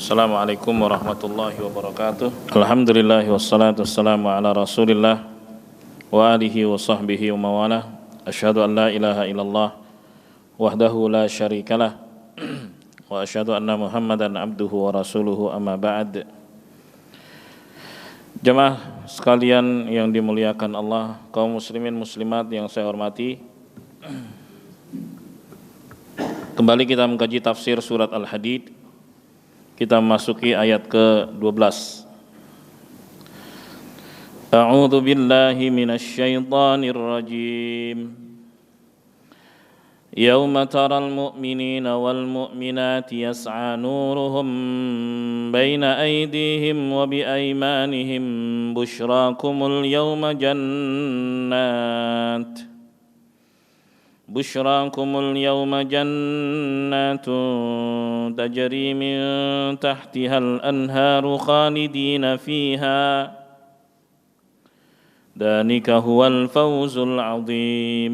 Assalamualaikum warahmatullahi wabarakatuh. Alhamdulillah wassalatu wassalamu ala Rasulillah wa alihi wa sahbihi wa mawalah. Asyhadu an la ilaha illallah wahdahu la syarikalah wa asyhadu anna Muhammadan abduhu wa rasuluhu amma ba'd. Jemaah sekalian yang dimuliakan Allah, kaum muslimin muslimat yang saya hormati, kembali kita mengkaji tafsir surat Al-Hadid. Kita memasuki ayat ke-12. A'udzu billahi minasy syaithanir rajim. Yauma taral mu'minina wal mu'minati yas'a nuruhum baina aydihim wa bi aymanihim busyrakumul yawma jannat بشراكم اليوم جنات تجري من تحتها الأنهار خالدين فيها ذلك هو الفوز العظيم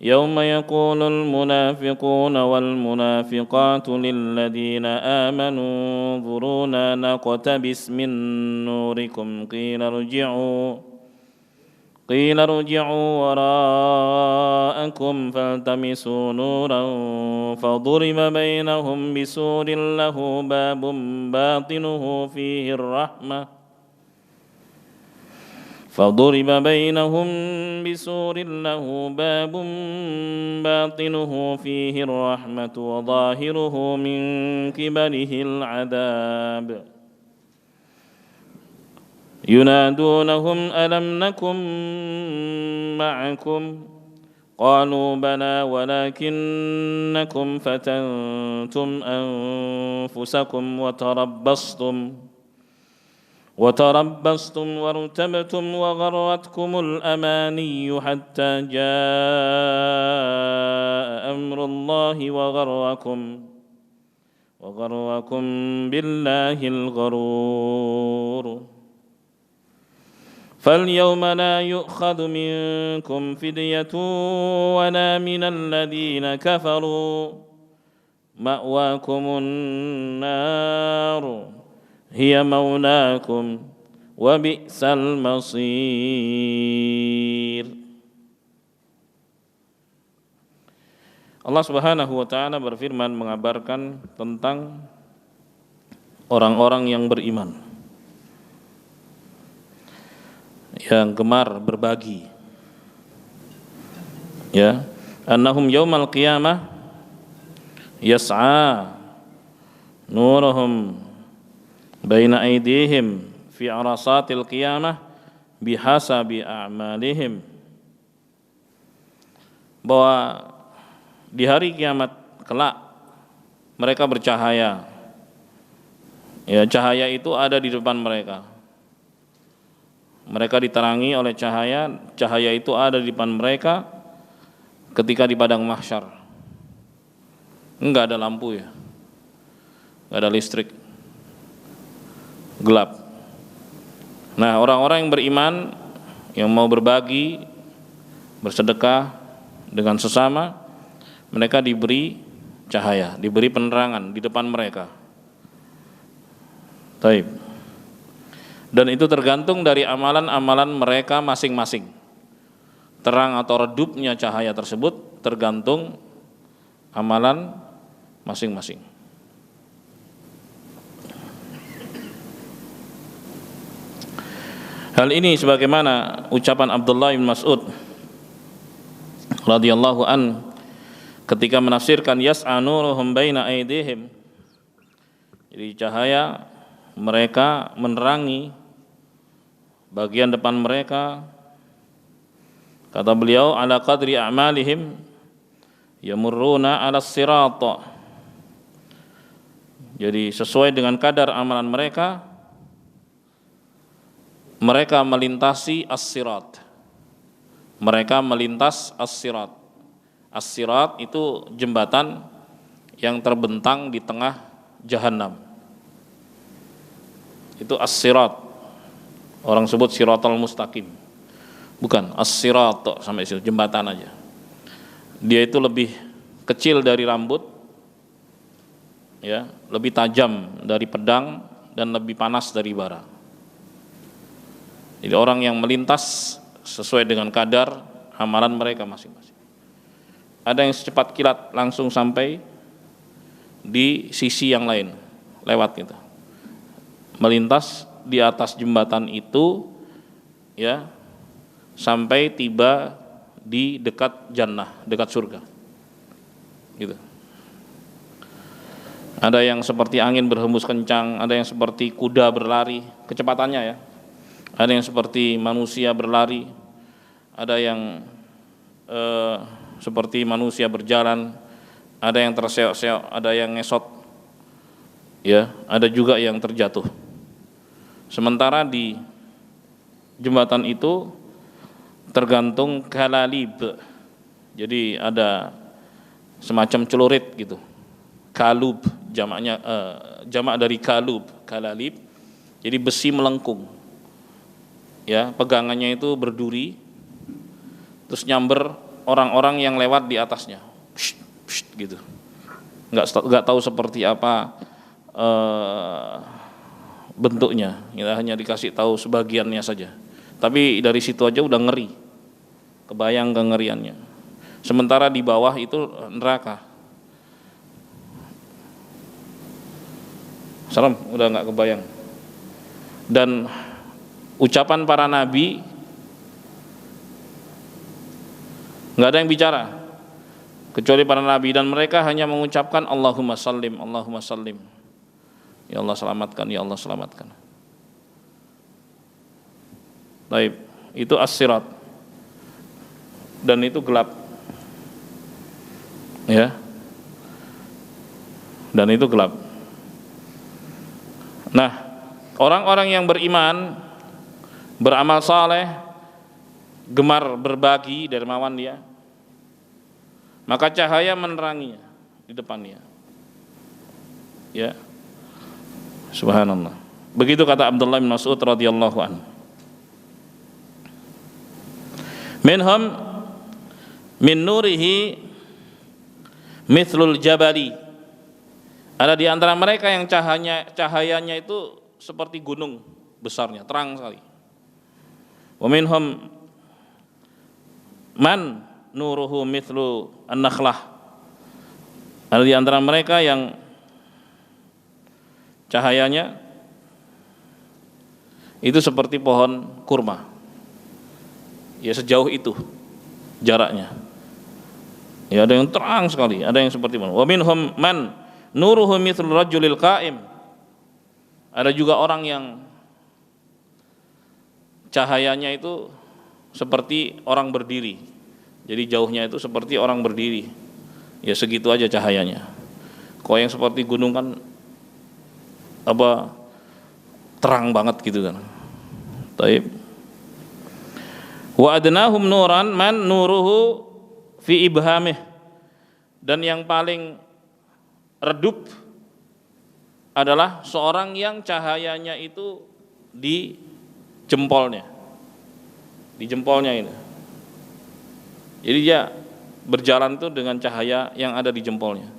يوم يقول المنافقون والمنافقات للذين آمنوا انظرونا نقتبس من نوركم قيل ارجعوا وراءكم فالتمسوا نورا فضرب بينهم بسور له باب باطنه فيه الرحمة وظاهره من قبله العذاب ينادونهم ألم نكن معكم قالوا بلى ولكنكم فتنتم أنفسكم وتربصتم وارتبتم وغرتكم الأماني حتى جاء أمر الله وغركم بالله الغرور فاليوم لا يؤخذ منكم فدية ولا من الذين كفروا مأواكم النار هي مولاكم وبئس المصير. Allah Subhanahu wa taala berfirman mengabarkan tentang orang-orang yang beriman, yang gemar berbagi, ya, annahum yaumal qiyamah yas'a nuruhum baina aydihim fi arasatil qiyamah bihasabi a'malihim, bahwa di hari kiamat kelak mereka bercahaya, ya, cahaya itu ada di depan mereka. Mereka diterangi oleh cahaya, cahaya itu ada di depan mereka ketika di padang mahsyar. Enggak ada lampu, ya, enggak ada listrik, gelap. Nah, orang-orang yang beriman, yang mau berbagi, bersedekah dengan sesama, mereka diberi cahaya, diberi penerangan di depan mereka. Taib. Dan itu tergantung dari amalan-amalan mereka masing-masing. Terang atau redupnya cahaya tersebut tergantung amalan masing-masing. Hal ini sebagaimana ucapan Abdullah bin Mas'ud radhiyallahu an ketika menafsirkan yas'a nuruhum baina aydihim. Jadi cahaya mereka menerangi bagian depan mereka. Kata beliau, ala qadri a'malihim yamurruna 'ala sirat. Jadi sesuai dengan kadar amalan mereka, mereka melintasi as-sirat. Mereka melintas as-sirat. As-sirat itu jembatan yang terbentang di tengah jahanam. Itu as-sirat. Orang sebut siratal mustaqim. Bukan as-sirat sampai situ, jembatan aja. Dia itu lebih kecil dari rambut, ya, lebih tajam dari pedang dan lebih panas dari bara. Jadi orang yang melintas sesuai dengan kadar amalan mereka masing-masing. Ada yang secepat kilat langsung sampai di sisi yang lain, lewat gitu. Melintas di atas jembatan itu, ya, sampai tiba di dekat jannah, dekat surga. Gitu. Ada yang seperti angin berhembus kencang, ada yang seperti kuda berlari, kecepatannya ya. Ada yang seperti manusia berlari, ada yang seperti manusia berjalan, ada yang terseok-seok, ada yang ngesot, ya, ada juga yang terjatuh. Sementara di jembatan itu tergantung kalalib, jadi ada semacam celurit gitu. Kalub jamaknya, jamak dari kalub, kalalib. Jadi besi melengkung, ya, pegangannya itu berduri, terus nyamber orang-orang yang lewat di atasnya, pshht, pshht, gitu. Nggak tahu seperti apa bentuknya, kita hanya dikasih tahu sebagiannya saja. Tapi dari situ aja udah ngeri, kebayang kengeriannya. Sementara di bawah itu neraka. Salam, udah nggak kebayang. Dan ucapan para nabi nggak ada yang bicara kecuali para nabi, dan mereka hanya mengucapkan Allahumma sallim, Allahumma sallim. Ya Allah selamatkan, ya Allah selamatkan. Baik, itu as-sirat. Dan itu gelap. Ya. Dan itu gelap. Nah, orang-orang yang beriman, beramal saleh, gemar berbagi, dermawan dia, maka cahaya meneranginya di depannya. Ya. Subhanallah. Begitu kata Abdullah bin Mas'ud radhiyallahu anhu. Minhum min nurihi mithlul jabali. Ada di antara mereka yang cahayanya itu seperti gunung besarnya, terang sekali. Wa minhum man nuruhu mithlu an-nakhlah. Ada di antara mereka yang cahayanya itu seperti pohon kurma. Ya, sejauh itu jaraknya. Ya, ada yang terang sekali, ada yang seperti mana. Wa minhum man nuruhu mithlu rajulil qa'im. Ada juga orang yang cahayanya itu seperti orang berdiri. Jadi jauhnya itu seperti orang berdiri. Ya, segitu aja cahayanya. Kalau yang seperti gunung kan apa, terang banget gitu kan. Taib. Wa adnahum nuran man nuruhu fi ibhamih. Dan yang paling redup adalah seorang yang cahayanya itu di jempolnya. Di jempolnya ini. Jadi dia berjalan itu dengan cahaya yang ada di jempolnya.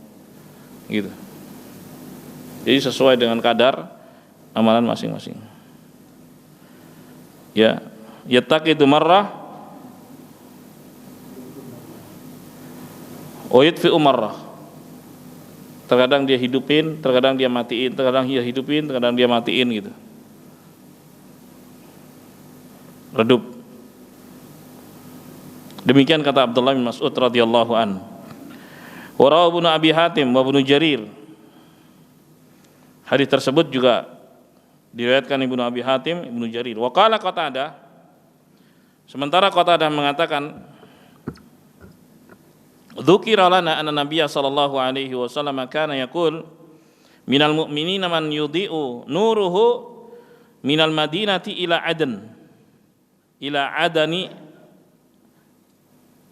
Gitu. Jadi sesuai dengan kadar amalan masing-masing. Ya, yattaqidu marrah wa yutfi'u marrah. Terkadang dia hidupin, terkadang dia matiin, terkadang dia hidupin, terkadang dia matiin gitu. Redup. Demikian kata Abdullah bin Mas'ud radhiyallahu an. Wa rawahu Ibnu Abi Hatim wa Ibnu Jarir. Hadis tersebut juga diriwayatkan Ibnu Abi Hatim, Ibnu Jarir. Wa qala Qatadah. Sementara Qatadah mengatakan, dzukira lana anna Nabiyya sallallahu alaihi wasallam kana yaqul minal mu'minina man yudhi'u nuruhu minal madinati ila Adan ila adani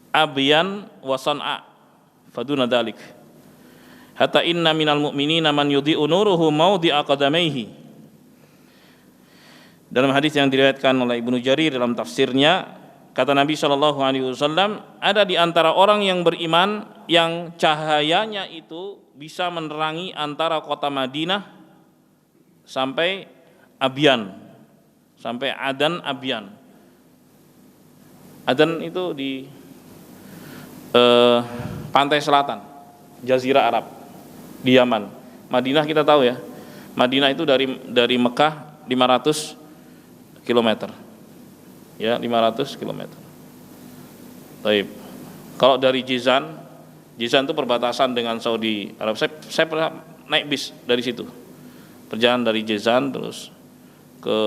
abyan wa san'a faduna dzalik hatta inna minal mu'minina man yudhi'u nuruhu mawdi'a qadamaihi. Dalam hadis yang diriwayatkan oleh Ibnu Jarir dalam tafsirnya, kata Nabi Shallallahu Alaihi Wasallam, ada di antara orang yang beriman yang cahayanya itu bisa menerangi antara kota Madinah sampai Abyan, sampai Adan Abyan. Adan itu di pantai selatan Jazirah Arab di Yaman. Madinah kita tahu ya, Madinah itu dari Mekah 500 km. Ya, 500 km. Baik. Kalau dari Jizan itu perbatasan dengan Saudi Arab. Saya pernah naik bis dari situ. Perjalanan dari Jizan terus ke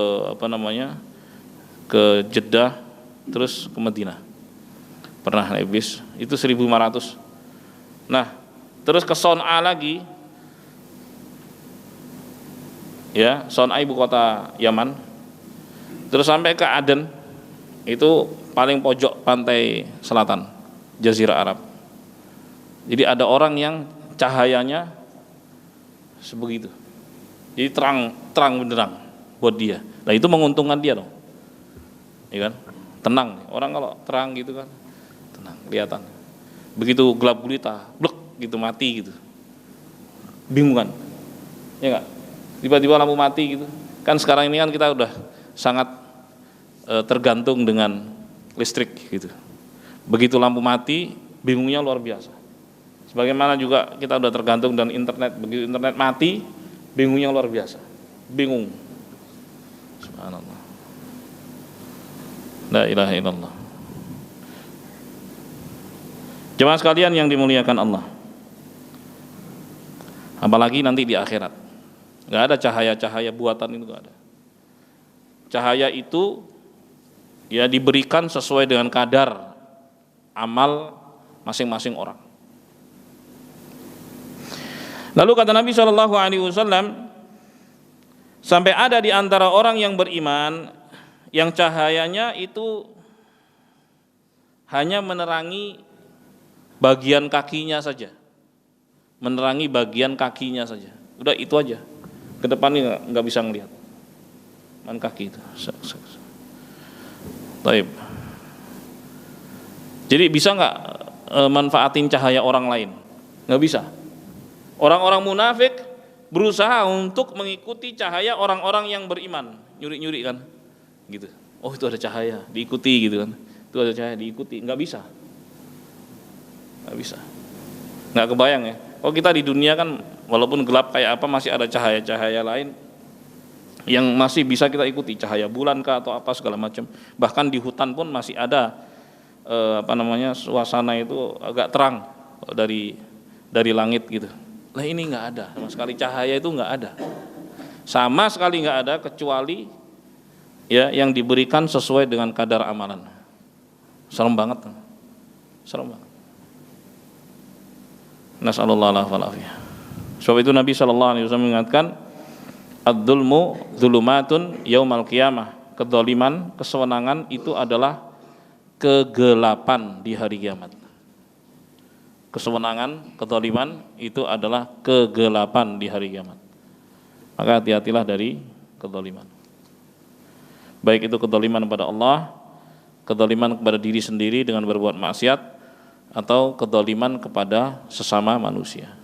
ke Jeddah terus ke Madinah. Pernah naik bis, itu 1.500. Nah, terus ke Son'a lagi. Ya, Son'a ibu kota Yaman. Terus sampai ke Aden. Itu paling pojok pantai selatan Jazirah Arab. Jadi ada orang yang cahayanya sebegitu. Jadi terang benderang buat dia. Nah, itu menguntungkan dia dong. Ya kan? Tenang. Orang kalau terang gitu kan tenang, kelihatan. Begitu gelap gulita, blek gitu mati gitu. Bingung kan? Ya enggak? Tiba-tiba lampu mati gitu. Kan sekarang ini kan kita udah sangat tergantung dengan listrik gitu. Begitu lampu mati, bingungnya luar biasa. Sebagaimana juga kita udah tergantung dengan internet. Begitu internet mati, bingungnya luar biasa. Bingung. Subhanallah. La ilaha illallah. Jemaah sekalian yang dimuliakan Allah. Apalagi nanti di akhirat. Enggak ada cahaya-cahaya buatan itu, enggak ada. Cahaya itu ya diberikan sesuai dengan kadar amal masing-masing orang. Lalu kata Nabi Shallallahu Alaihi Wasallam, sampai ada di antara orang yang beriman yang cahayanya itu hanya menerangi bagian kakinya saja, menerangi bagian kakinya saja. Udah itu aja. Ke depannya nggak bisa ngelihat. Man kaki itu. Taib. Jadi bisa nggak manfaatin cahaya orang lain? Nggak bisa. Orang-orang munafik berusaha untuk mengikuti cahaya orang-orang yang beriman, nyuri-nyuri kan, gitu. Oh itu ada cahaya, diikuti gitu kan. Itu ada cahaya, diikuti. Nggak bisa. Nggak bisa. Nggak kebayang ya. Oh kita di dunia kan walaupun gelap kayak apa masih ada cahaya-cahaya lain yang masih bisa kita ikuti, cahaya bulan kah atau apa segala macam. Bahkan di hutan pun masih ada suasana itu agak terang dari langit gitu. Lah ini nggak ada sama sekali, cahaya itu nggak ada, sama sekali nggak ada kecuali ya yang diberikan sesuai dengan kadar amalan. Serem banget, serem banget. Nasallallahu alaihi wasallam. Sebab itu Nabi Shallallahu Alaihi Wasallam mengingatkan, ad-dzulmu dzulumatun yaumal qiyamah. Kedzaliman, kesewenangan itu adalah kegelapan di hari kiamat. Kesewenangan, kedzaliman itu adalah kegelapan di hari kiamat. Maka hati-hatilah dari kedzaliman. Baik itu kedzaliman kepada Allah, kedzaliman kepada diri sendiri dengan berbuat maksiat, atau kedzaliman kepada sesama manusia.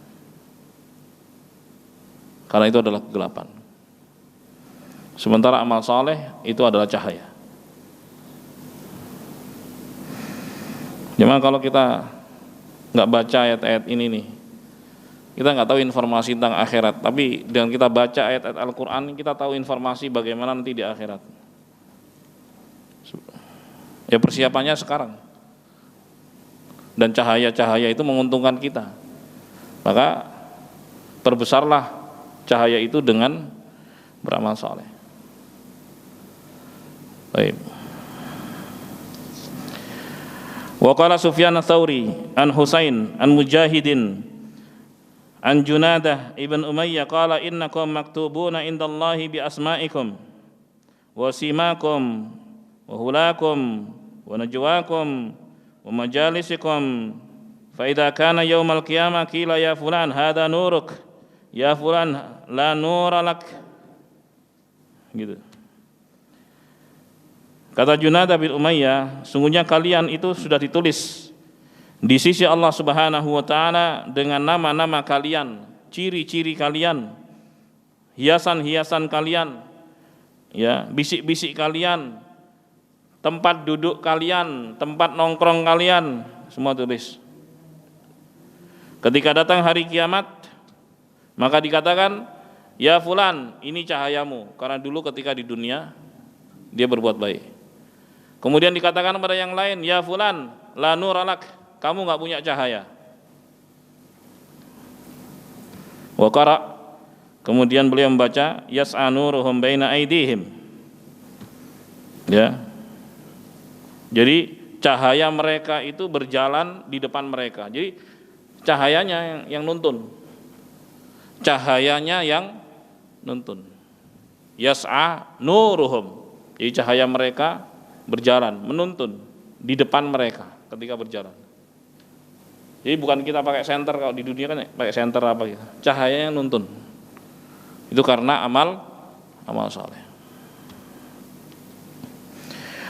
Karena itu adalah kegelapan. Sementara amal saleh itu adalah cahaya. Cuma kalau kita nggak baca ayat-ayat ini nih, kita nggak tahu informasi tentang akhirat. Tapi dengan kita baca ayat-ayat Al-Quran, kita tahu informasi bagaimana nanti di akhirat. Ya persiapannya sekarang. Dan cahaya-cahaya itu menguntungkan kita. Maka perbesarlah cahaya itu dengan beramal saleh. Baik. Wa qala Sufyan ats-Tsauri an Husain an Mujahidin an Junadah ibn Umayyah qala innakum maktubuna indallahi bi asma'ikum wa simakum wa hulakum wa najwakum wa majalisikum fa idza kana yaumal qiyamah qila ya fulan hadza nuruk ya fulan la nura lak, gitu. Kata Junadah bin Umayyah, sungguhnya kalian itu sudah ditulis di sisi Allah Subhanahu wa taala dengan nama-nama kalian, ciri-ciri kalian, hiasan-hiasan kalian, ya, bisik-bisik kalian, tempat duduk kalian, tempat nongkrong kalian, semua tulis. Ketika datang hari kiamat, maka dikatakan, ya fulan, ini cahayamu, karena dulu ketika di dunia dia berbuat baik. Kemudian dikatakan kepada yang lain, ya fulan, la nuralak, kamu enggak punya cahaya. Wa qara, kemudian beliau membaca, yas'a nuruhum baina aydihim. Ya. Jadi cahaya mereka itu berjalan di depan mereka. Jadi cahayanya yang nuntun. Cahayanya yang nuntun. Yas'a nuruhum. Jadi cahaya mereka berjalan, menuntun di depan mereka ketika berjalan. Jadi bukan kita pakai senter, kalau di dunia kan pakai senter apa gitu. Cahaya yang nuntun. Itu karena amal saleh.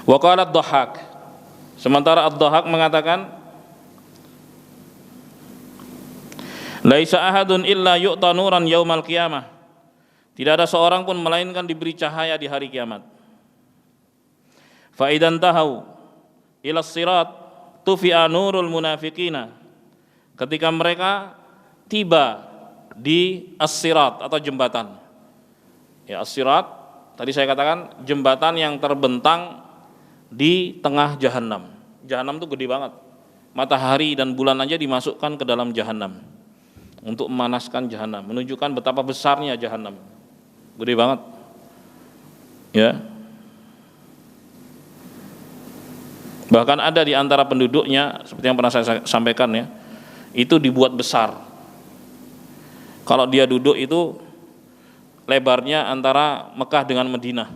Wa qala ad-Dhahhak. Sementara ad-Dhahhak mengatakan, laisa ahadun illa yu'ta nuran yaumal qiyamah. Tidak ada seorang pun melainkan diberi cahaya di hari kiamat. Fa idan tahau ila sirat tufi'a nurul munafiqina. Ketika mereka tiba di as-sirat atau jembatan. Ya, as-sirat tadi saya katakan jembatan yang terbentang di tengah jahanam. Jahanam itu gede banget. Matahari dan bulan aja dimasukkan ke dalam jahanam untuk memanaskan jahanam, menunjukkan betapa besarnya jahanam. Gede banget. Ya. Bahkan ada di antara penduduknya, seperti yang pernah saya sampaikan ya, itu dibuat besar. Kalau dia duduk itu lebarnya antara Mekah dengan Madinah.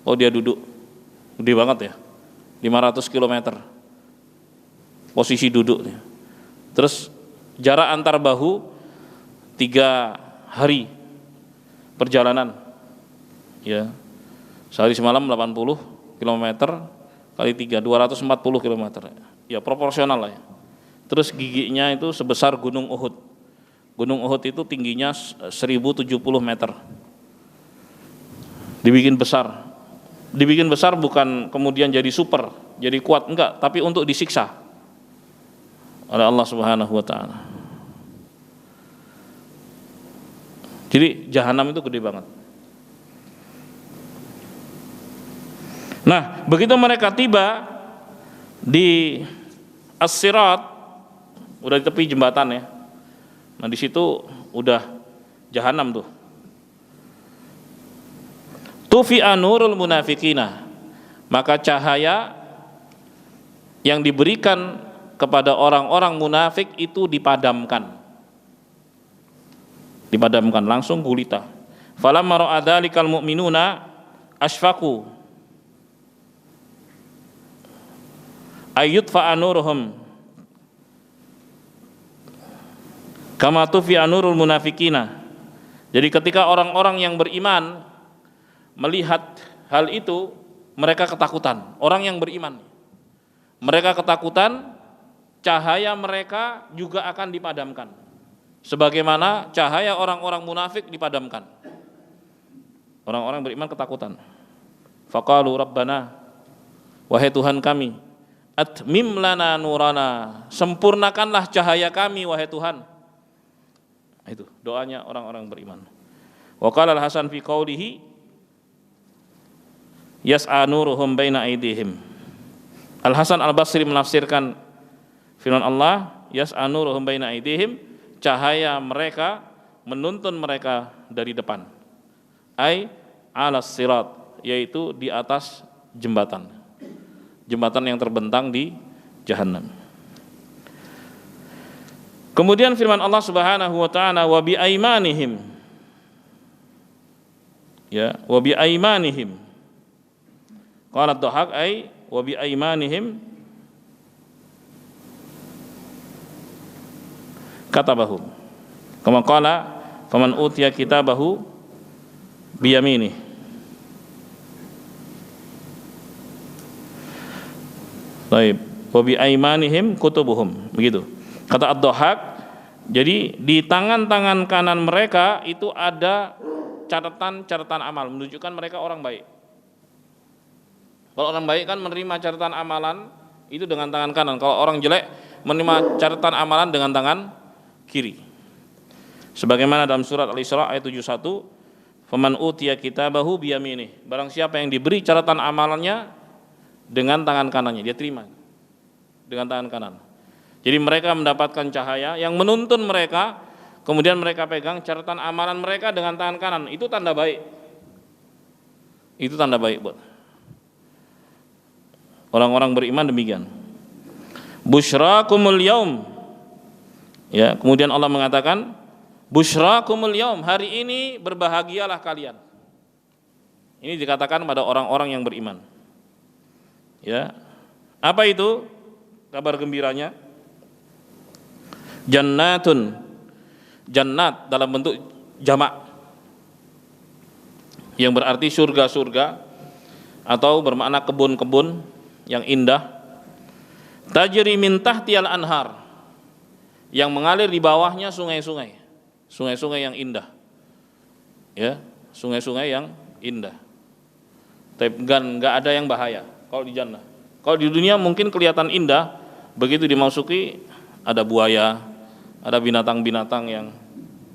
Oh, dia duduk gede banget ya, 500 km posisi duduknya. Terus jarak antar bahu 3 hari perjalanan, ya, sehari semalam 80 km kali 3, 240 km, ya proporsional lah ya. Terus giginya itu sebesar Gunung Uhud. Gunung Uhud itu tingginya 1070 meter. Dibikin besar bukan kemudian jadi super, jadi kuat, enggak, tapi untuk disiksa oleh Allah Subhanahu wa taala. Jadi jahanam itu gede banget. Nah, begitu mereka tiba di as-sirat, udah di tepi jembatan ya. Nah, di situ udah jahanam tuh. Tufi'a nurul munafiqina, maka cahaya yang diberikan kepada orang-orang munafik itu dipadamkan. Dipadamkan langsung gulita. Falamma ra'a dzalikal mu'minuna asfaqu ayyutfa nuruhum kama tufi'a nurul munafiqina. Jadi ketika orang-orang yang beriman melihat hal itu, mereka ketakutan. Orang yang beriman, mereka ketakutan, cahaya mereka juga akan dipadamkan, sebagaimana cahaya orang-orang munafik dipadamkan. Orang-orang beriman ketakutan. Faqalu rabbana, wahai Tuhan kami, atmim lana nurana, sempurnakanlah cahaya kami wahai Tuhan. Itu doanya orang-orang beriman. Wa qala al-Hasan fi qaulihi yas'a nuruhum baina aydihim. Al-Hasan Al-Basri menafsirkan firman Allah, yas'a nuruhum baina aydihim, cahaya mereka menuntun mereka dari depan. Ai alas sirat, yaitu di atas jembatan. Jembatan yang terbentang di jahanam. Kemudian firman Allah Subhanahu wa taala, wa bi aimanihim. Ya, wa bi aimanihim. Qala ad-Dhahhak ay wa bi aimanihim katabahu. Kama qala faman utiya kitabahu bi yaminih. Baik. Wa bi aimanihim kutubuhum. Begitu. Kata Ad-Dhahhak, jadi di tangan-tangan kanan mereka itu ada catatan-catatan amal, menunjukkan mereka orang baik. Kalau orang baik kan menerima catatan amalan itu dengan tangan kanan. Kalau orang jelek menerima catatan amalan dengan tangan kiri. Sebagaimana dalam surat Al-Isra ayat 71, "Faman utiya kitabahu biyaminih." Barang siapa yang diberi catatan amalannya dengan tangan kanannya, dia terima dengan tangan kanan. Jadi mereka mendapatkan cahaya yang menuntun mereka, kemudian mereka pegang catatan amalan mereka dengan tangan kanan. Itu tanda baik. Itu tanda baik buat orang-orang beriman demikian. Busyrakumul yaum. Ya, kemudian Allah mengatakan, busyrakumul yaum, hari ini berbahagialah kalian. Ini dikatakan pada orang-orang yang beriman. Ya. Apa itu kabar gembiranya? Jannatun, jannat dalam bentuk jamak, yang berarti surga-surga atau bermakna kebun-kebun yang indah. Tajri min tahtiyal anhar, yang mengalir di bawahnya sungai-sungai, sungai-sungai yang indah. Ya, sungai-sungai yang indah. Tapi enggak ada yang bahaya kalau di jannah. Kalau di dunia mungkin kelihatan indah, begitu dimasuki ada buaya, ada binatang-binatang yang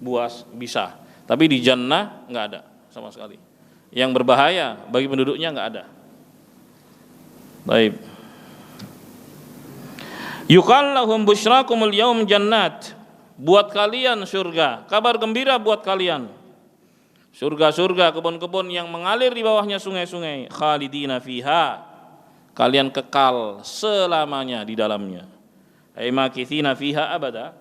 buas bisa. Tapi di jannah enggak ada sama sekali. Yang berbahaya bagi penduduknya enggak ada. Baik. Yuqal lahum busyrakumul yaum jannat. Buat kalian surga, kabar gembira buat kalian. Surga-surga, kebun-kebun yang mengalir di bawahnya sungai-sungai. Khalidina fiha. Kalian kekal selamanya di dalamnya. Ay makithina fiha abada.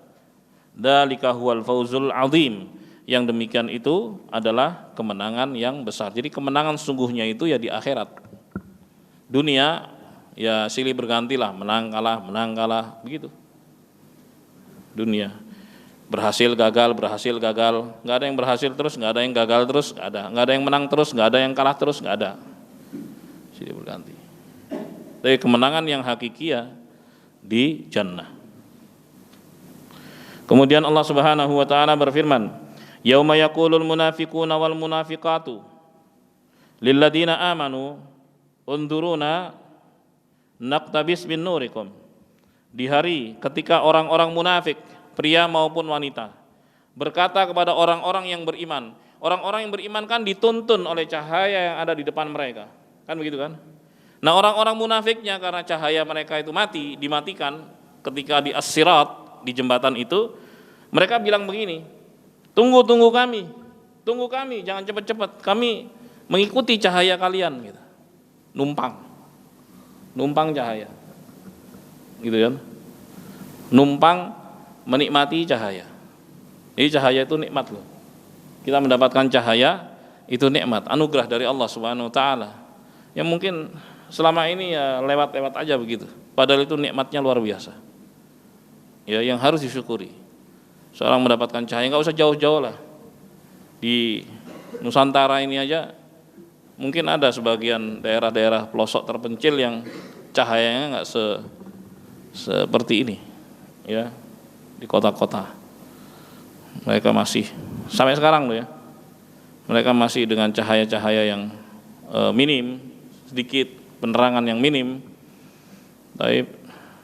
Dzalika huwal fawzul azim. Yang demikian itu adalah kemenangan yang besar. Jadi kemenangan sungguhnya itu ya di akhirat. Dunia ya silih bergantilah, menang kalah begitu. Dunia berhasil gagal, nggak ada yang berhasil terus, nggak ada yang gagal terus, nggak ada yang menang terus, nggak ada yang kalah terus, nggak ada. Silih berganti. Tapi kemenangan yang hakiki ya di jannah. Kemudian Allah Subhanahu wa taala berfirman, "Yauma yaqulul munafiquna wal munafiqatu lil ladzina amanu unduruna naqtabis min nurikum." Di hari ketika orang-orang munafik, pria maupun wanita, berkata kepada orang-orang yang beriman. Orang-orang yang beriman kan dituntun oleh cahaya yang ada di depan mereka. Kan begitu kan? Nah, orang-orang munafiknya karena cahaya mereka itu dimatikan ketika di as-sirat, di jembatan itu, mereka bilang begini, Tunggu kami, jangan cepat-cepat, kami mengikuti cahaya kalian gitu. Numpang cahaya. Gitu kan? Numpang menikmati cahaya. Jadi cahaya itu nikmat loh. Kita mendapatkan cahaya itu nikmat, anugerah dari Allah Subhanahu wa taala. Yang mungkin selama ini ya lewat-lewat aja begitu. Padahal itu nikmatnya luar biasa. Ya, yang harus disyukuri. Seorang mendapatkan cahaya, enggak usah jauh-jauh lah. Di Nusantara ini aja mungkin ada sebagian daerah-daerah pelosok terpencil yang cahayanya enggak seperti ini. Ya, di kota-kota. Mereka masih sampai sekarang loh ya. Mereka masih dengan cahaya-cahaya yang minim, sedikit, penerangan yang minim.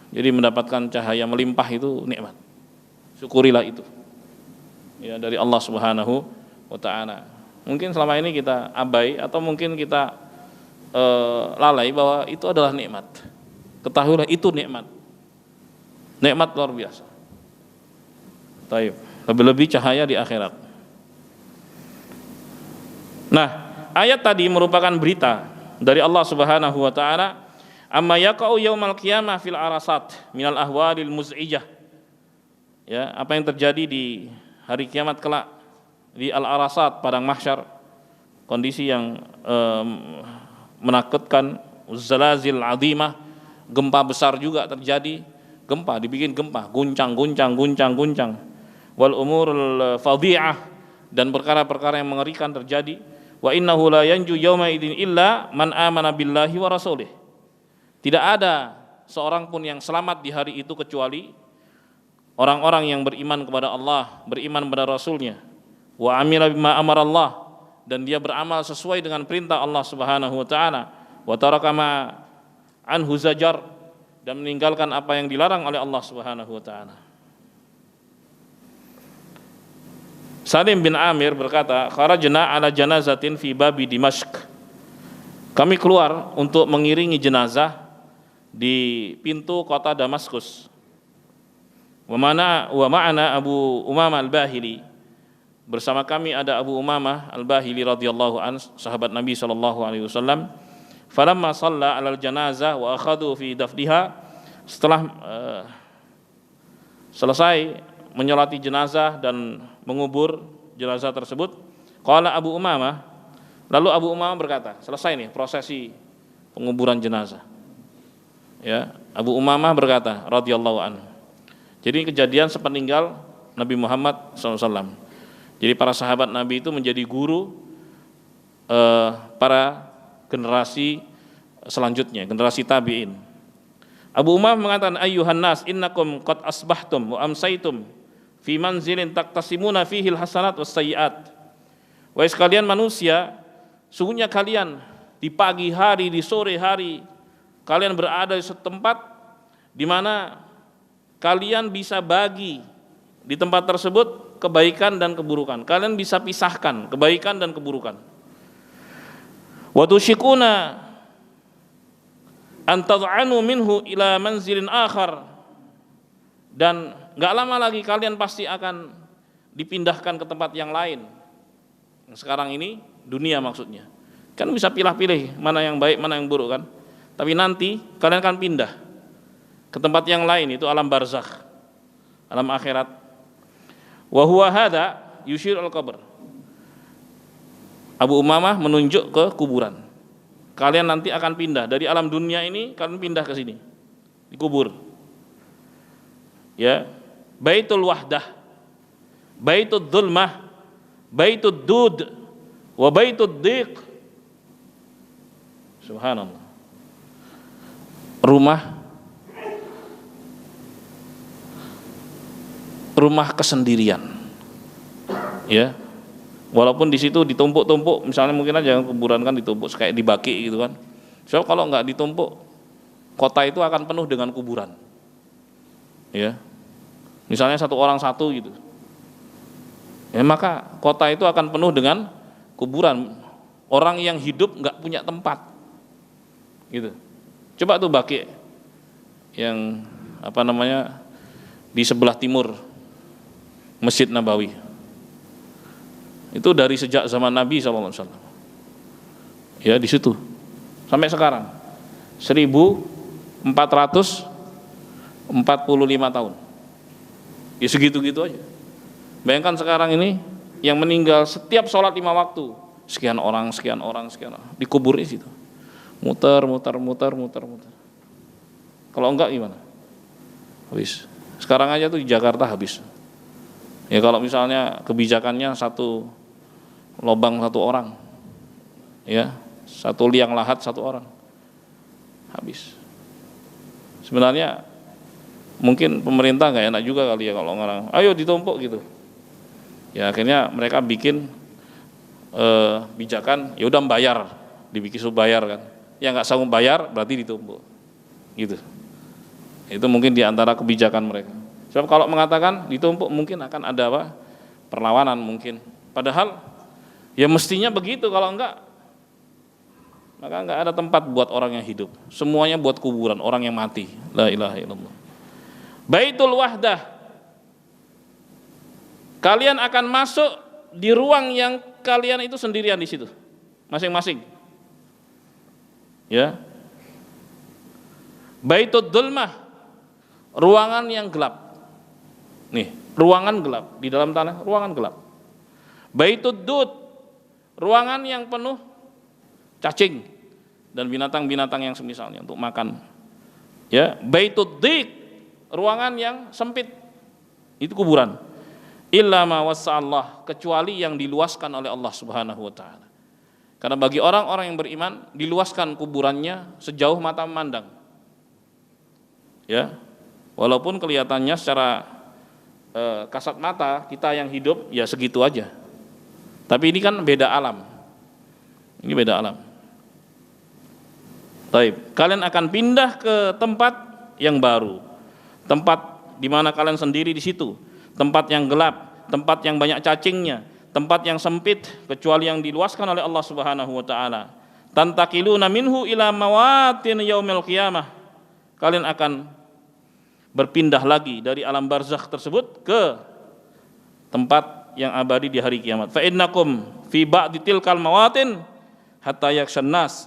Jadi mendapatkan cahaya melimpah itu nikmat. Syukurilah itu. Ya, dari Allah Subhanahu wa taala. Mungkin selama ini kita abai atau mungkin kita lalai bahwa itu adalah nikmat. Ketahuilah itu nikmat. Nikmat luar biasa. Lebih-lebih cahaya di akhirat. Nah, ayat tadi merupakan berita dari Allah Subhanahu wa taala, amma yaqau yaumal qiyamah fil arasat minal ahwalil muz'ijah. Ya, apa yang terjadi di hari kiamat kelak di al-arasat, padang mahsyar, kondisi yang menakutkan, zalazil azimah, gempa besar juga terjadi, dibikin gempa, guncang, wal umurul fadhi'ah, dan perkara-perkara yang mengerikan terjadi. Wa innahu la yanju yauma idzin illa man amana billahi wa rasulih. Tidak ada seorang pun yang selamat di hari itu kecuali orang-orang yang beriman kepada Allah, beriman kepada Rasulnya, wa amila bima amarallah, dan dia beramal sesuai dengan perintah Allah Subhanahu wa taala, wa taraka ma anhu zajar, dan meninggalkan apa yang dilarang oleh Allah Subhanahu wa taala. Salim bin Amir berkata, kharajna ala janazatin fi babi Dimashq. Kami keluar untuk mengiringi jenazah di pintu kota Damaskus. Wa ma'ana Abu Umamah Al-Bahili. Bersama kami ada Abu Umamah Al-Bahili radhiyallahu an, sahabat Nabi sallallahu alaihi wasallam. Falamma shalla 'alal janazah wa akhadhu fi dafniha. Setelah selesai menyolati jenazah dan mengubur jenazah tersebut, qala Abu Umamah, lalu Abu Umamah berkata, selesai nih prosesi penguburan jenazah. Ya, Abu Umamah berkata radhiyallahu anhu. Jadi kejadian sepeninggal Nabi Muhammad SAW. Jadi para sahabat Nabi itu menjadi guru para generasi selanjutnya, generasi tabi'in. Abu Umamah mengatakan, ayyuhan nas innakum qad asbahtum wa amsaitum fi manzilin taqtasimuna fihi alhasanat wassayiat. Wahai sekalian manusia, sungguhnya kalian di pagi hari, di sore hari, kalian berada di tempat di mana kalian bisa bagi di tempat tersebut kebaikan dan keburukan. Kalian bisa pisahkan kebaikan dan keburukan. Wa tusyikuna an tad'anu minhu ila manzilin akhar, dan enggak lama lagi kalian pasti akan dipindahkan ke tempat yang lain. Sekarang ini dunia maksudnya. Kan bisa pilih-pilih mana yang baik, mana yang buruk kan. Tapi nanti kalian akan pindah ke tempat yang lain, itu alam barzakh, alam akhirat. Wa huwa hadza yushir al-qabr. Abu Umamah menunjuk ke kuburan. Kalian nanti akan pindah dari alam dunia ini, kalian pindah ke sini, dikubur. Ya, Baitul Wahdah, Baitul Dhulmah, Baitul Dud, wa Baitul Dhiq. Subhanallah. Rumah kesendirian. Ya. Walaupun di situ ditumpuk-tumpuk, misalnya mungkin aja kuburan kan ditumpuk kayak dibaki gitu kan. So kalau enggak ditumpuk, kota itu akan penuh dengan kuburan. Ya. Misalnya satu orang satu gitu. Ya, maka kota itu akan penuh dengan kuburan. Orang yang hidup enggak punya tempat. Gitu. Coba tuh baki yang di sebelah timur Masjid Nabawi. Itu dari sejak zaman Nabi SAW. Ya, di situ sampai sekarang 1445 tahun. Ya segitu-gitu aja. Bayangkan sekarang ini yang meninggal setiap sholat 5 waktu, sekian orang, dikubur di situ. Muter. Kalau enggak gimana? Habis. Sekarang aja tuh di Jakarta habis. Ya kalau misalnya kebijakannya satu lobang satu orang, ya satu liang lahat satu orang, habis. Sebenarnya mungkin pemerintah nggak enak juga kali ya kalau orang, ayo ditumpuk gitu. Ya akhirnya mereka bikin bijakan, ya udah bayar, dibikin bayar kan. Yang nggak sanggup bayar berarti ditumpuk, gitu. Itu mungkin diantara kebijakan mereka. Sebab kalau mengatakan ditumpuk mungkin akan ada perlawanan mungkin. Padahal ya mestinya begitu, kalau enggak maka enggak ada tempat buat orang yang hidup. Semuanya buat kuburan orang yang mati. La ilaha illallah. Baitul Wahdah. Kalian akan masuk di ruang yang kalian itu sendirian di situ. Masing-masing. Ya. Baitul Dhulmah. Ruangan yang gelap. Nih, ruangan gelap di dalam tanah, ruangan gelap. Baitud Dud, ruangan yang penuh cacing dan binatang-binatang yang semisalnya untuk makan. Ya, Baitud Dhiq, ruangan yang sempit. Itu kuburan. Illa ma wasa'allah, kecuali yang diluaskan oleh Allah Subhanahu wa taala. Karena bagi orang-orang yang beriman diluaskan kuburannya sejauh mata memandang. Ya. Walaupun kelihatannya secara kasat mata kita yang hidup ya segitu aja. Tapi ini kan beda alam. Ini beda alam. Baik, kalian akan pindah ke tempat yang baru. Tempat di mana kalian sendiri di situ. Tempat yang gelap, tempat yang banyak cacingnya, tempat yang sempit kecuali yang diluaskan oleh Allah Subhanahu wa taala. Tantakiluna minhu ila mawatin yaumil qiyamah. Kalian akan berpindah lagi dari alam barzakh tersebut ke tempat yang abadi di hari kiamat. Fa innakum fi ba'di tilkal mawatin hatta yakshan nas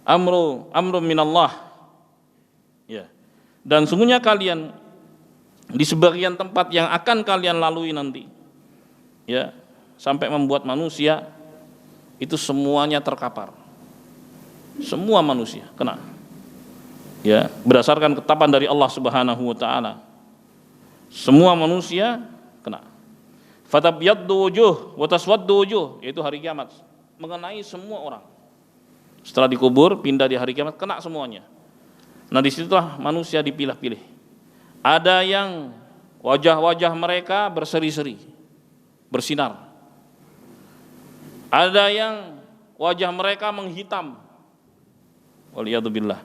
amru minallah. Ya. Dan sungguhnya kalian di sebagian tempat yang akan kalian lalui nanti, ya, sampai membuat manusia itu semuanya terkapar. Semua manusia kena. Ya, berdasarkan ketetapan dari Allah Subhanahu wa taala. Semua manusia kena. Fatabyaddu wujuh wa taswaddu wujuh, yaitu hari kiamat. Mengenai semua orang. Setelah dikubur, pindah di hari kiamat, kena semuanya. Nah, disitulah manusia dipilah-pilih. Ada yang wajah-wajah mereka berseri-seri, bersinar. Ada yang wajah mereka menghitam. Waliyadzubillah.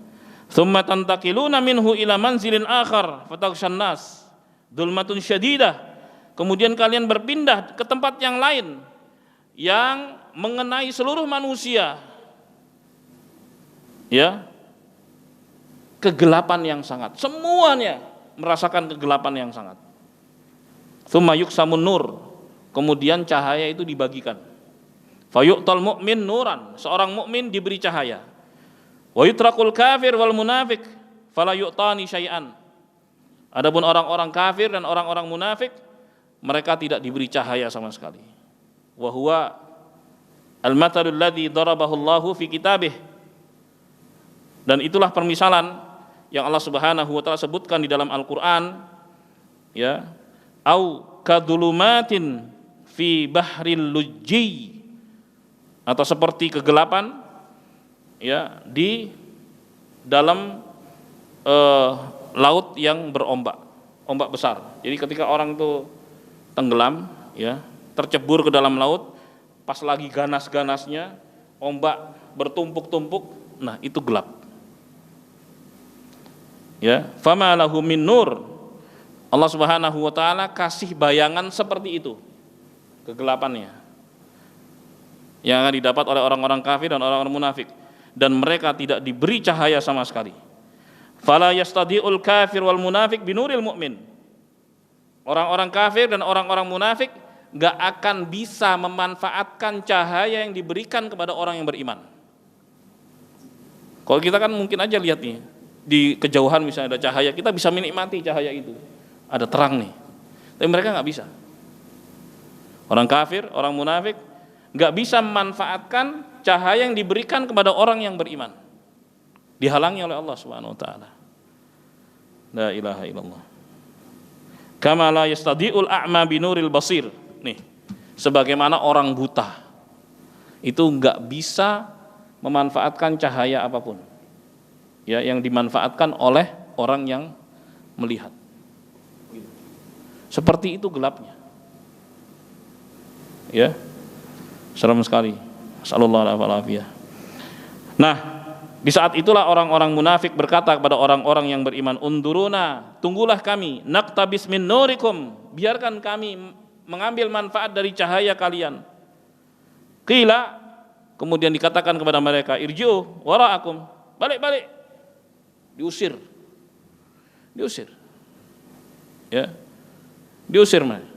Tsumma tantakiluna minhu ila manzilin akhar fataghshan nas dzulmatun syadidah. Kemudian kalian berpindah ke tempat yang lain yang mengenai seluruh manusia. Ya. Kegelapan yang sangat. Semuanya merasakan kegelapan yang sangat. Tsumma yuksamun nur. Kemudian cahaya itu dibagikan. Fayu'tal mu'min nuran. Seorang mukmin diberi cahaya. Wa yutrakul kafir wal munafik fala yu'tani syai'an. Adapun orang-orang kafir dan orang-orang munafik, mereka tidak diberi cahaya sama sekali. Wa huwa al-mathalul ladzi darabahu Allahu fi kitabih. Dan itulah permisalan yang Allah Subhanahu wa taala sebutkan di dalam Al-Qur'an, ya, au kadulumatin fi bahril lujji, atau seperti kegelapan, ya, di dalam laut yang berombak, ombak besar. Jadi ketika orang itu tenggelam, ya, tercebur ke dalam laut, pas lagi ganas-ganasnya, ombak bertumpuk-tumpuk, nah itu gelap. Ya, fama lahu min nur. Allah Subhanahu wa taala kasih bayangan seperti itu, kegelapannya, yang akan didapat oleh orang-orang kafir dan orang-orang munafik, dan mereka tidak diberi cahaya sama sekali. Fala yastadiul kafir wal munafik binuril mu'min. Orang-orang kafir dan orang-orang munafik gak akan bisa memanfaatkan cahaya yang diberikan kepada orang yang beriman. Kalau kita kan mungkin aja lihat nih, di kejauhan misalnya ada cahaya, kita bisa menikmati cahaya itu, ada terang nih, tapi mereka nggak bisa. Orang kafir, orang munafik nggak bisa memanfaatkan cahaya yang diberikan kepada orang yang beriman, dihalangi oleh Allah Subhanahu wa taala. La ilaha illallah. Kama la yastadi'ul a'ma binuril basir. Nih, sebagaimana orang buta itu nggak bisa memanfaatkan cahaya apapun, ya, yang dimanfaatkan oleh orang yang melihat. Seperti itu gelapnya. Ya. Serem sekali. Sallallahu alaihi wasallam. Nah, di saat itulah orang-orang munafik berkata kepada orang-orang yang beriman, "Unduruna, tunggulah kami, naqtabis min nurikum, biarkan kami mengambil manfaat dari cahaya kalian." Qila, kemudian dikatakan kepada mereka, "Irji'u wara'akum." Balik-balik. Diusir, ya, diusir mereka.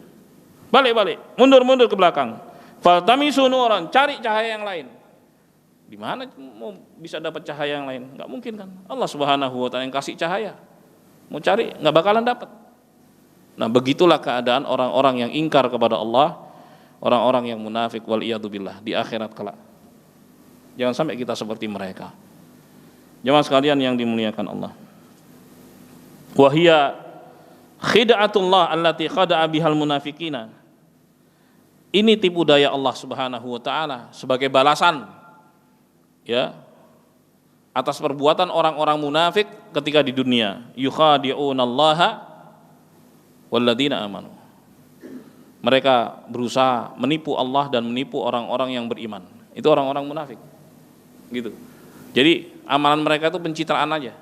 Balik, mundur ke belakang. Faltamisu nuran, cari cahaya yang lain. Di mana mau bisa dapat cahaya yang lain? Nggak mungkin kan? Allah Subhanahu wa taala yang kasih cahaya. Mau cari nggak bakalan dapat. Nah, begitulah keadaan orang-orang yang ingkar kepada Allah, orang-orang yang munafik wal iyadzubillah di akhirat kelak. Jangan sampai kita seperti mereka. Jemaah sekalian yang dimuliakan Allah. Wa hiya khid'atullah allati khada'a bihal munafiqina. Ini tipu daya Allah Subhanahu wa taala sebagai balasan, ya, atas perbuatan orang-orang munafik ketika di dunia. Yukhadi'unallaha walladzina amanu. Mereka berusaha menipu Allah dan menipu orang-orang yang beriman. Itu orang-orang munafik. Gitu. Jadi amalan mereka itu pencitraan aja.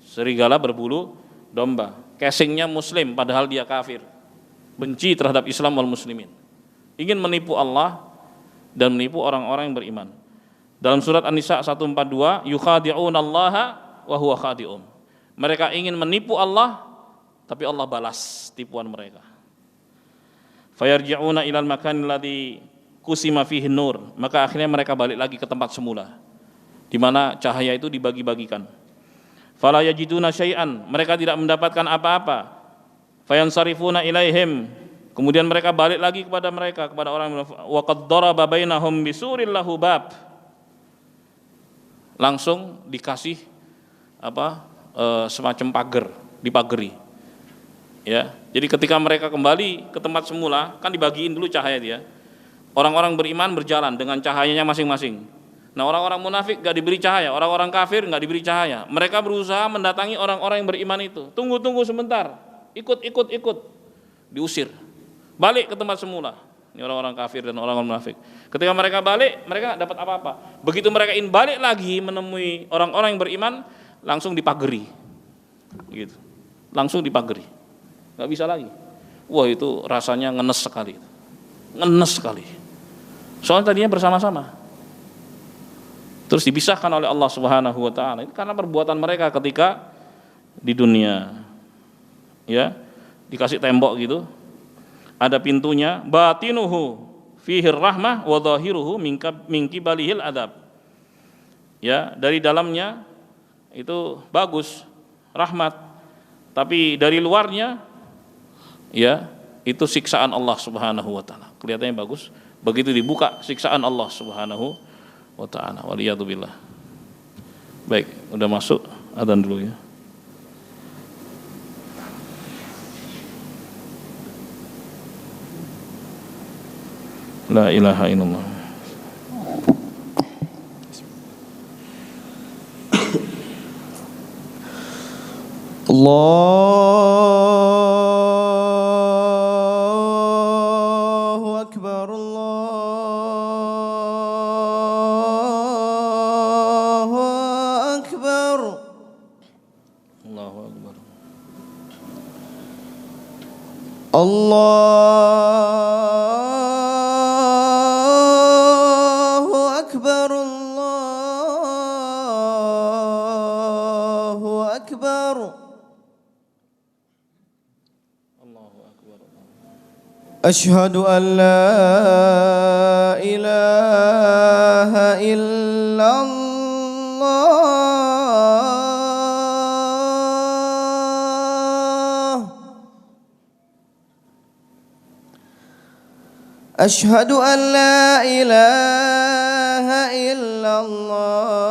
Serigala berbulu domba. Casingnya muslim padahal dia kafir. Benci terhadap Islam wal muslimin. Ingin menipu Allah dan menipu orang-orang yang beriman. Dalam surat An-Nisa 142, yukhadi'unallaha wa huwa khadi'um. Mereka ingin menipu Allah, tapi Allah balas tipuan mereka. Fayarji'una ilal makan alladzi kusima fihi nur. Maka akhirnya mereka balik lagi ke tempat semula, di mana cahaya itu dibagi-bagikan. Fala yajiduna syai'an, mereka tidak mendapatkan apa-apa. Fayansarifuna ilaihim, kemudian mereka balik lagi kepada orang wa qad daraba bainahum bisuril lahu bab. Langsung dikasih semacam pagar, dipageri. Ya, jadi ketika mereka kembali ke tempat semula, kan dibagiin dulu cahaya dia. Orang-orang beriman berjalan dengan cahayanya masing-masing. Nah, orang-orang munafik gak diberi cahaya, orang-orang kafir gak diberi cahaya. Mereka berusaha mendatangi orang-orang yang beriman itu. Tunggu sebentar, ikut, diusir. Balik ke tempat semula. Ini orang-orang kafir dan orang-orang munafik. Ketika mereka balik, mereka gak dapat apa-apa. Begitu mereka ingin balik lagi menemui orang-orang yang beriman, langsung dipageri. Gitu. Langsung dipageri. Gak bisa lagi. Wah, itu rasanya ngenes sekali. Ngenes sekali. Soalnya tadinya bersama-sama. Terus dipisahkan oleh Allah Subhanahu wa taala. Itu karena perbuatan mereka ketika di dunia. Ya, dikasih tembok gitu. Ada pintunya, batinuhu fihi rahmah wa dhahiruhu min qibalihil adab. Ya, dari dalamnya itu bagus, rahmat. Tapi dari luarnya ya, itu siksaan Allah Subhanahu wa taala. Kelihatannya bagus, begitu dibuka siksaan Allah Subhanahu wa ta'ala. Waliyadzubillah. Baik, udah masuk, adzan dulu ya. La ilaha illallah. Allahu akbar. Allahu akbar, Allahu akbar. Allahu akbar. Asyhadu an la ilaha illallah. أشهد أن لا إله إلا الله.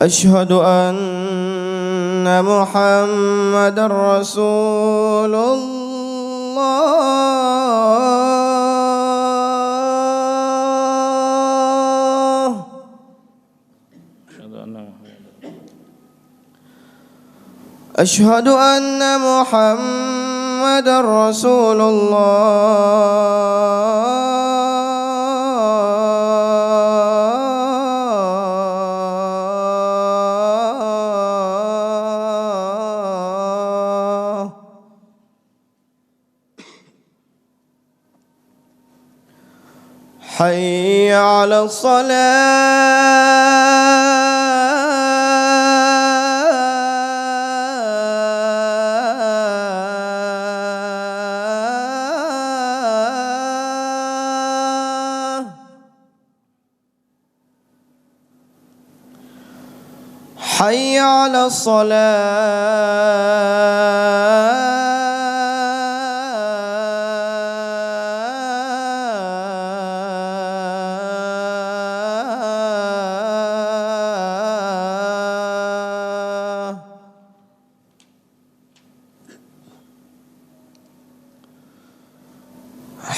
أشهد أن محمدًا رسول الله. أشهد أن محمدًا رسول الله. حي على الصلاة. حي على الصلاة.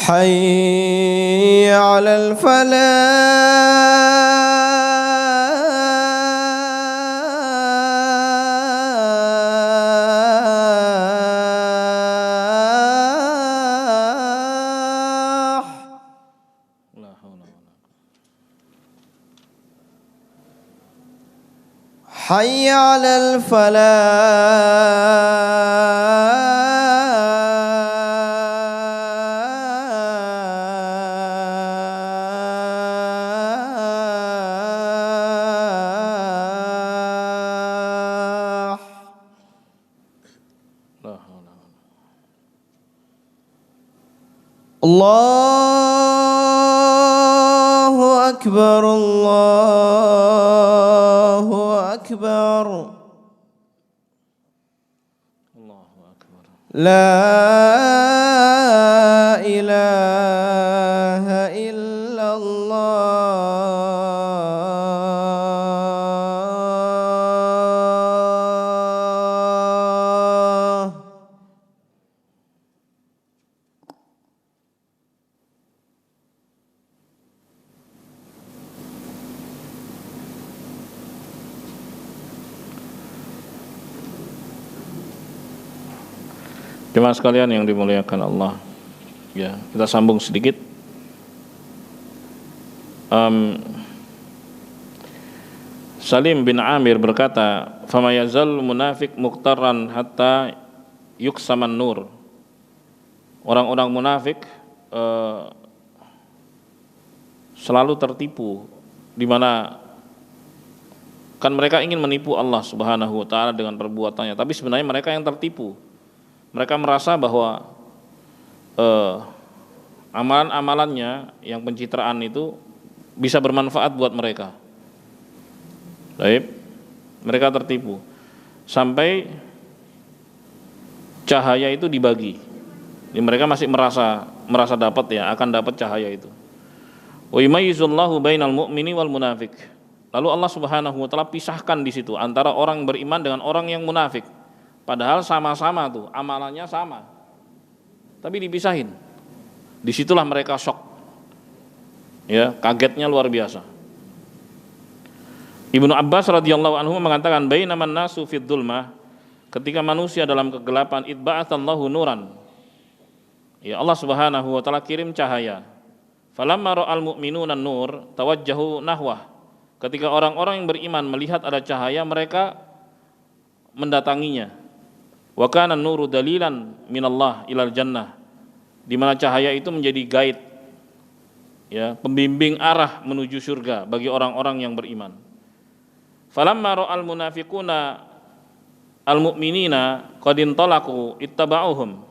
حي على الفلاح. حي على الفلاح. الله أكبر الله أكبر لا إله إلا الله. Jemaah sekalian yang dimuliakan Allah, ya, kita sambung sedikit. Salim bin Amir berkata, "Fama yazal munafik muqtarran hatta yuksaman nur." Orang-orang munafik selalu tertipu, di mana kan mereka ingin menipu Allah Subhanahu wa taala dengan perbuatannya, tapi sebenarnya mereka yang tertipu. Mereka merasa bahwa amalan-amalannya yang pencitraan itu bisa bermanfaat buat mereka. Baik, mereka tertipu sampai cahaya itu dibagi. Jadi mereka masih merasa dapat, ya, akan dapat cahaya itu. Wa yumayyizullahu bainal mu'mini wal munafik. Lalu Allah Subhanahu wa taala pisahkan di situ antara orang beriman dengan orang yang munafik. Padahal sama-sama tuh, amalannya sama, tapi dipisahin. Disitulah mereka shock, ya, kagetnya luar biasa. Ibnu Abbas radhiyallahu anhu mengatakan, bainaman nasu fid dzulmah, ketika manusia dalam kegelapan, idba'atsallahu nuran, ya, Allah Subhanahu wa taala kirim cahaya. Falamma ra'al mu'minuna nur tawajjahu nahwah, ketika orang-orang yang beriman melihat ada cahaya, mereka mendatanginya. Wa kana nuru dalilan minallah ilal jannah, di mana cahaya itu menjadi guide, ya, pembimbing arah menuju surga bagi orang-orang yang beriman. Falamma ra'al munafiquna al mu'minina qad intalaqu ittaba'uhum,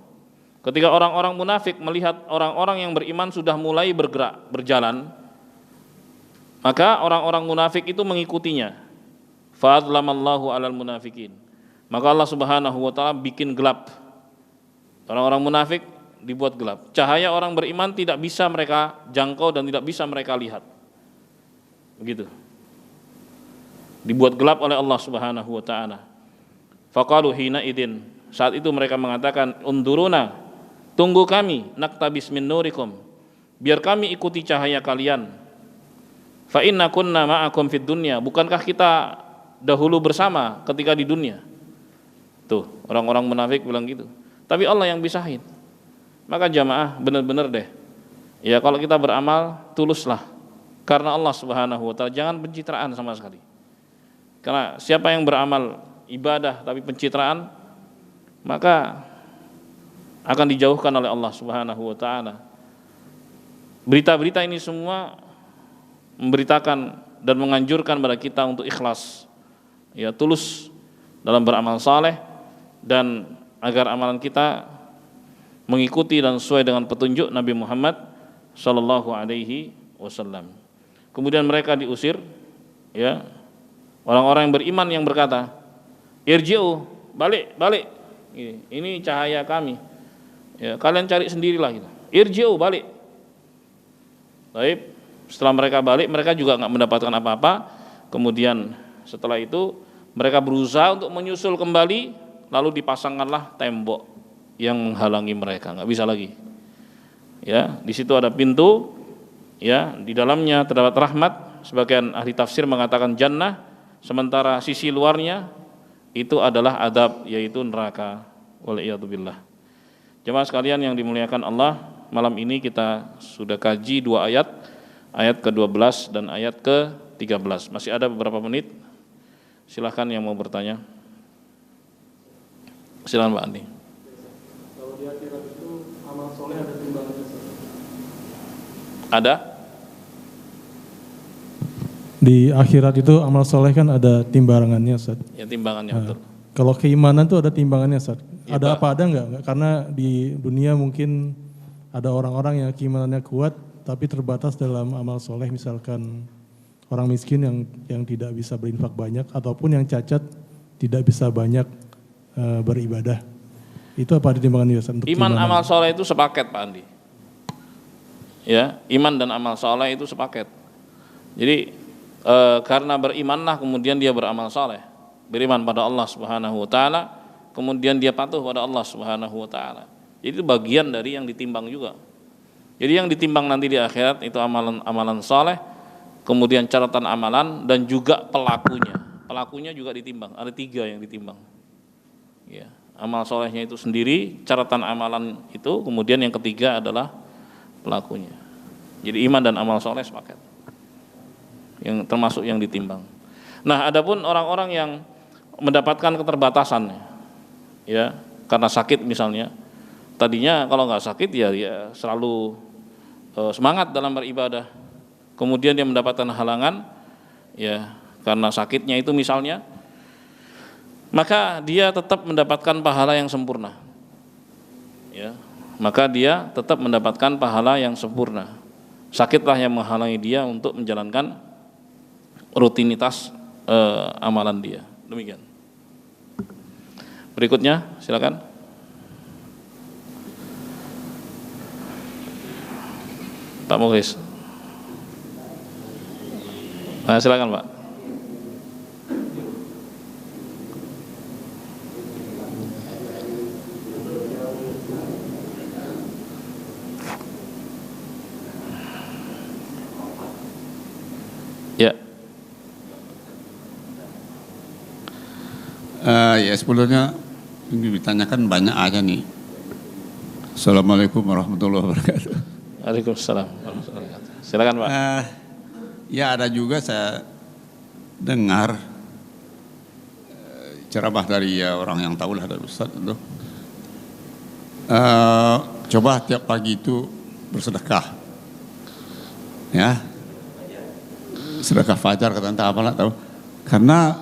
ketika orang-orang munafik melihat orang-orang yang beriman sudah mulai bergerak, berjalan, maka orang-orang munafik itu mengikutinya. Fa adlamallahu alal munafiqin, maka Allah Subhanahu wa taala bikin gelap. Orang-orang munafik dibuat gelap. Cahaya orang beriman tidak bisa mereka jangkau dan tidak bisa mereka lihat. Begitu. Dibuat gelap oleh Allah Subhanahu wa taala. Faqalu hina idin, saat itu mereka mengatakan, unduruna, tunggu kami, naktabis min nurikum, biar kami ikuti cahaya kalian. Fa inna kunna ma'akum fid dunya, bukankah kita dahulu bersama ketika di dunia? Tuh, orang-orang munafik bilang gitu. Tapi Allah yang pisahin. Maka jamaah benar-benar deh, ya, kalau kita beramal tuluslah karena Allah Subhanahu wa taala, jangan pencitraan sama sekali. Karena siapa yang beramal ibadah tapi pencitraan, maka akan dijauhkan oleh Allah Subhanahu wa taala. Berita-berita ini semua memberitakan dan menganjurkan pada kita untuk ikhlas, ya, tulus dalam beramal saleh, dan agar amalan kita mengikuti dan sesuai dengan petunjuk Nabi Muhammad sallallahu alaihi wasallam. Kemudian mereka diusir, ya, orang-orang yang beriman yang berkata, irji'u, balik, ini cahaya kami, ya, kalian cari sendirilah gitu. Irji'u, balik. Baik, setelah mereka balik, mereka juga nggak mendapatkan apa-apa. Kemudian setelah itu mereka berusaha untuk menyusul kembali, lalu dipasangkanlah tembok yang menghalangi mereka, nggak bisa lagi. Ya, di situ ada pintu, ya, di dalamnya terdapat rahmat. Sebagian ahli tafsir mengatakan jannah, sementara sisi luarnya itu adalah adab, yaitu neraka. Waliyadzubillah. Jemaah sekalian yang dimuliakan Allah, malam ini kita sudah kaji 2 ayat, ayat ke-12 dan ayat ke-13. Masih ada beberapa menit. Silahkan yang mau bertanya. Silakan Pak Andi. Kalau di akhirat itu amal soleh ada timbangannya? Ada? Di akhirat itu amal soleh kan ada timbangannya, Ustaz. Ya, timbangannya betul. Kalau keimanan tuh ada timbangannya, Ustaz. Ya, Ada Pak. apa ada enggak? Karena di dunia mungkin ada orang-orang yang keimanannya kuat tapi terbatas dalam amal soleh, misalkan orang miskin yang tidak bisa berinfak banyak ataupun yang cacat tidak bisa banyak beribadah. Itu apa ada timbangannya, Ustaz? Untuk Iman keimanan? amal soleh itu sepaket Pak Andi. Ya, iman dan amal soleh itu sepaket. Jadi karena berimanlah kemudian dia beramal soleh, beriman pada Allah Subhanahu Wa Taala, kemudian dia patuh pada Allah Subhanahu Wa Taala. Jadi itu bagian dari yang ditimbang juga. Jadi yang ditimbang nanti di akhirat itu amalan soleh, kemudian catatan amalan dan juga pelakunya. Pelakunya juga ditimbang. Ada 3 yang ditimbang. Ya, amal solehnya itu sendiri, catatan amalan itu, kemudian yang ketiga adalah pelakunya. Jadi iman dan amal soleh sepaket. Yang termasuk yang ditimbang. Nah, adapun orang-orang yang mendapatkan keterbatasan, ya, karena sakit misalnya, tadinya kalau nggak sakit ya selalu semangat dalam beribadah. Kemudian dia mendapatkan halangan, ya, karena sakitnya itu misalnya, maka dia tetap mendapatkan pahala yang sempurna. Ya, maka dia tetap mendapatkan pahala yang sempurna. Sakitlah yang menghalangi dia untuk menjalankan rutinitas amalan dia. Demikian. Berikutnya, silakan. Pak Mukhlis. Nah, silakan Pak. Ya. Ya sebelumnya ini ditanyakan banyak aja nih. Assalamualaikum warahmatullahi wabarakatuh. Waalaikumsalam warahmatullahi wabarakatuh. Silakan Pak. Ya ada juga saya dengar ceramah dari orang yang tahu lah, dari Ustaz itu. Coba tiap pagi itu bersedekah, ya, sedekah fajar kata entah apalah tahu. Karena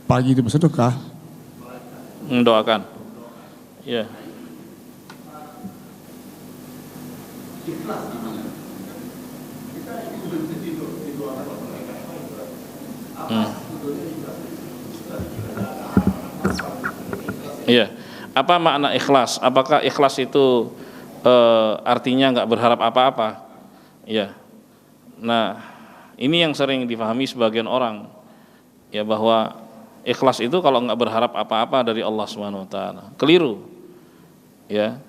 pagi itu bersedekah, Mendoakan. Ya. Iya. Apa makna ikhlas? Apakah ikhlas itu artinya nggak berharap apa-apa? Iya. Nah, ini yang sering difahami sebagian orang, ya, bahwa ikhlas itu kalau nggak berharap apa-apa dari Allah Subhanahu Wa Taala. Keliru. Ya.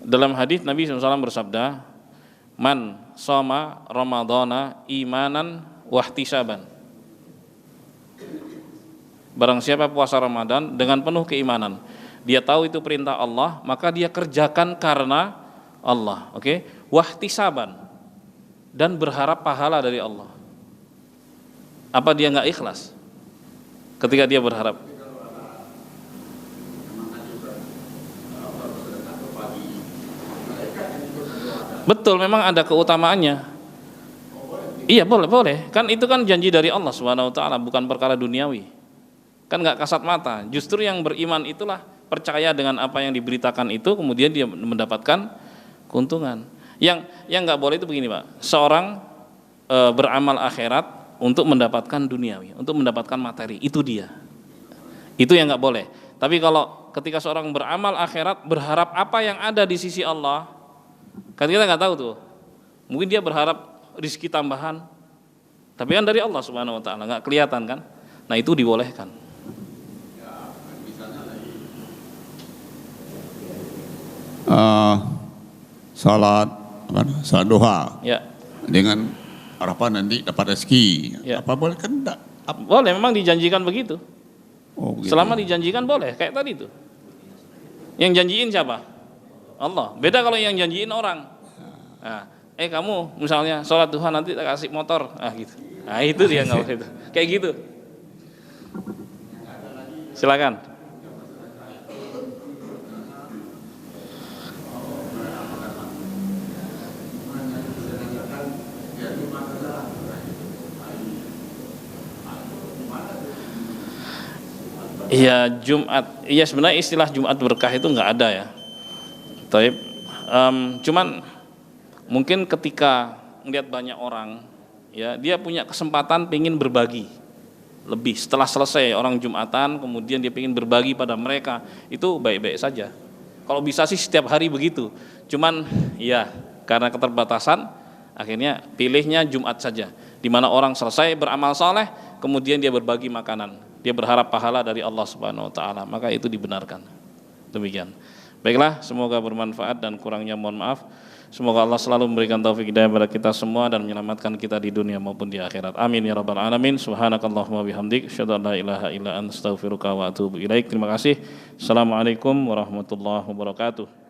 Dalam hadis Nabi SAW bersabda, "Man shoma Ramadhana imanan wahtisaban." Barang siapa puasa Ramadan dengan penuh keimanan, dia tahu itu perintah Allah, maka dia kerjakan karena Allah, oke? Wahtisaban, dan berharap pahala dari Allah. Apa dia nggak ikhlas ketika dia berharap? Betul, memang ada keutamaannya. Iya, boleh. Kan itu kan janji dari Allah Subhanahu Wa Taala, bukan perkara duniawi. Kan nggak kasat mata. Justru yang beriman itulah percaya dengan apa yang diberitakan itu, kemudian dia mendapatkan keuntungan. Yang nggak boleh itu begini Pak, seorang beramal akhirat untuk mendapatkan duniawi, untuk mendapatkan materi, itu dia. Itu yang nggak boleh. Tapi kalau ketika seorang beramal akhirat berharap apa yang ada di sisi Allah, kan kita nggak tahu tuh. Mungkin dia berharap rizki tambahan, tapi kan dari Allah Subhanahu Wa Taala, nggak kelihatan kan. Nah itu dibolehkan. salat duha Ya. dengan harapan nanti dapat rezeki. Ya. Apa boleh kan enggak? Boleh, memang dijanjikan begitu. Oh, begitu. Selama dijanjikan boleh, kayak tadi itu. Yang janjiin siapa? Allah. Beda kalau yang janjiin orang. Nah, kamu misalnya sholat duha nanti tak kasih motor, gitu. Nah itu dia nggak boleh itu. Kayak gitu. Silakan. Iya Jumat, iya sebenarnya istilah Jumat berkah itu nggak ada ya. Taib, cuman mungkin ketika ngeliat banyak orang, ya dia punya kesempatan pengen berbagi lebih. Setelah selesai orang Jumatan, kemudian dia pengen berbagi pada mereka, itu baik-baik saja. Kalau bisa sih setiap hari begitu. Cuman ya karena keterbatasan, akhirnya pilihnya Jumat saja, di mana orang selesai beramal soleh, kemudian dia berbagi makanan. Dia berharap pahala dari Allah Subhanahu wa taala, maka itu dibenarkan. Demikian. Baiklah, semoga bermanfaat dan kurangnya mohon maaf. Semoga Allah selalu memberikan taufik hidayah kepada kita semua dan menyelamatkan kita di dunia maupun di akhirat. Amin ya rabbal alamin. Subhanakallahumma bihamdik, asyhadu an la ilaha illa anta, astaghfiruka wa atubu ilaik. Terima kasih. Assalamualaikum warahmatullahi wabarakatuh.